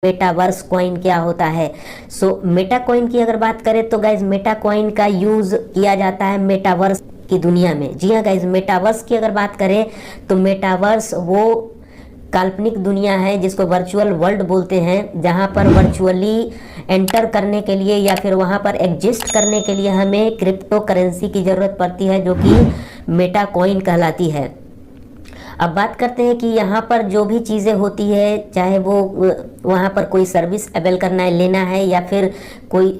Metaverse coin क्या होता है। मेटा कॉइन की अगर बात करें तो गाइज मेटा कॉइन का यूज किया जाता है मेटावर्स की दुनिया में। जी हाँ गाइज, मेटावर्स की अगर बात करें तो मेटावर्स वो काल्पनिक दुनिया है जिसको वर्चुअल वर्ल्ड बोलते हैं, जहाँ पर वर्चुअली एंटर करने के लिए या फिर वहाँ पर एग्जिस्ट करने के लिए हमें क्रिप्टो करेंसी की ज़रूरत पड़ती है, जो कि मेटा कॉइन कहलाती है। अब बात करते हैं कि यहाँ पर जो भी चीज़ें होती है, चाहे वो वहाँ पर कोई सर्विस अवेल करना है, लेना है, या फिर कोई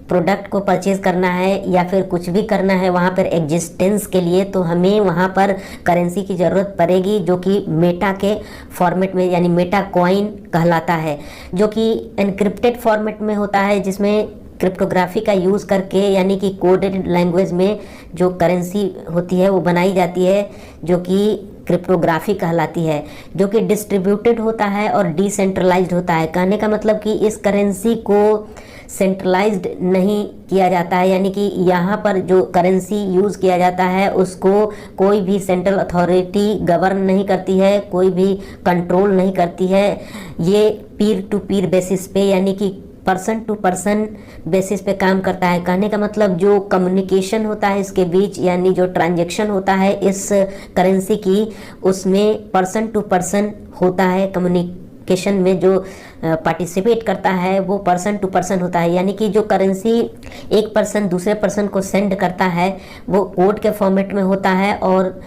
प्रोडक्ट को परचेज करना है, या फिर कुछ भी करना है वहाँ पर एग्जिस्टेंस के लिए, तो हमें वहाँ पर करेंसी की ज़रूरत पड़ेगी, जो कि मेटा के फॉर्मेट में यानी मेटा कॉइन कहलाता है, जो कि एनक्रिप्टेड फॉर्मेट में होता है, जिसमें क्रिप्टोग्राफी का यूज़ करके यानी कि कोडेड लैंग्वेज में जो करेंसी होती है वो बनाई जाती है, जो कि क्रिप्टोग्राफी कहलाती है, जो कि डिस्ट्रीब्यूटेड होता है और डिसेंट्रलाइज्ड होता है। कहने का मतलब कि इस करेंसी को सेंट्रलाइज्ड नहीं किया जाता है, यानी कि यहाँ पर जो करेंसी यूज़ किया जाता है उसको कोई भी सेंट्रल अथॉरिटी गवर्न नहीं करती है, कोई भी कंट्रोल नहीं करती है। ये पीर टू पीर बेसिस पे यानी कि पर्सन टू पर्सन बेसिस पे काम करता है। कहने का मतलब जो कम्युनिकेशन होता है इसके बीच, यानी जो ट्रांजैक्शन होता है इस करेंसी की, उसमें पर्सन टू पर्सन होता है। कम्युनिकेशन में जो पार्टिसिपेट करता है वो पर्सन टू पर्सन होता है, यानी कि जो करेंसी एक पर्सन दूसरे पर्सन को सेंड करता है वो कोड के फॉर्मेट में होता है, और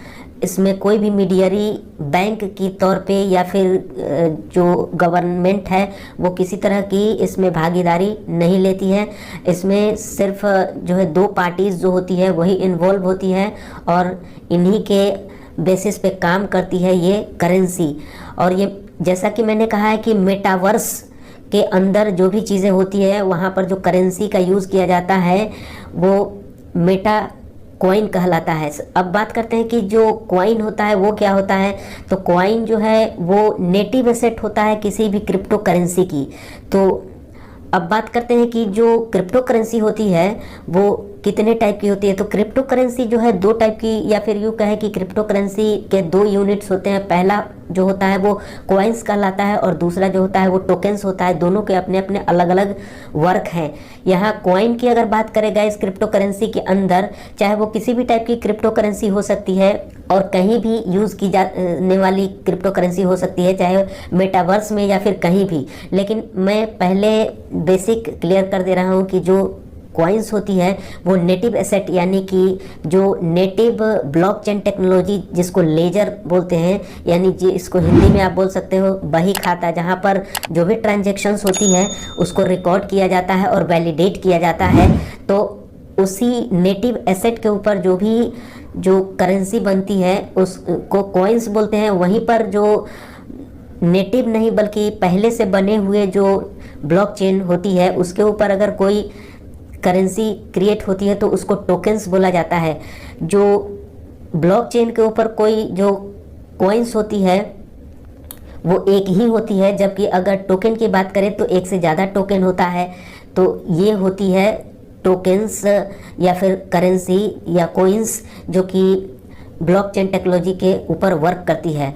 इसमें कोई भी मीडियरी बैंक की तौर पे या फिर जो गवर्नमेंट है वो किसी तरह की इसमें भागीदारी नहीं लेती है। इसमें सिर्फ जो है दो पार्टीज जो होती है वही इन्वॉल्व होती है, और इन्हीं के बेसिस पे काम करती है ये करेंसी। और ये जैसा कि मैंने कहा है कि मेटावर्स के अंदर जो भी चीज़ें होती है वहाँ पर जो करेंसी का यूज़ किया जाता है वो मेटा कॉइन कहलाता है। अब बात करते हैं कि जो कॉइन होता है वो क्या होता है। तो कॉइन जो है वो नेटिव एसेट होता है किसी भी क्रिप्टो करेंसी की। तो अब बात करते हैं कि जो क्रिप्टो करेंसी होती है वो कितने टाइप की होती है। तो क्रिप्टो करेंसी जो है दो टाइप की, या फिर यूँ कहे कि क्रिप्टो करेंसी के दो यूनिट्स होते हैं। पहला जो होता है वो कॉइन्स कहलाता है, और दूसरा जो होता है वो टोकन्स होता है। दोनों के अपने अपने अलग अलग वर्क हैं। यहाँ कॉइन की अगर बात करें गाइस, क्रिप्टो करेंसी के अंदर चाहे वो किसी भी टाइप की क्रिप्टो करेंसी हो सकती है, और कहीं भी यूज़ की जाने वाली क्रिप्टो करेंसी हो सकती है, चाहे मेटावर्स में या फिर कहीं भी। लेकिन मैं पहले बेसिक क्लियर कर दे रहा हूँ कि जो कॉइन्स होती है वो नेटिव एसेट, यानी कि जो नेटिव ब्लॉकचेन टेक्नोलॉजी जिसको लेजर बोलते हैं, यानी इसको हिंदी में आप बोल सकते हो बही खाता, जहाँ पर जो भी ट्रांजैक्शंस होती है उसको रिकॉर्ड किया जाता है और वैलिडेट किया जाता है। तो उसी नेटिव एसेट के ऊपर जो करेंसी बनती है उसको कॉइन्स बोलते हैं। वहीं पर जो नेटिव नहीं बल्कि पहले से बने हुए जो ब्लॉकचेन होती है उसके ऊपर अगर कोई करेंसी क्रिएट होती है तो उसको टोकन्स बोला जाता है। जो ब्लॉकचेन के ऊपर कोई जो कॉइन्स होती है वो एक ही होती है, जबकि अगर टोकन की बात करें तो एक से ज़्यादा टोकन होता है। तो ये होती है टोकन्स या फिर करेंसी या कॉइन्स, जो कि ब्लॉकचेन टेक्नोलॉजी के ऊपर वर्क करती है।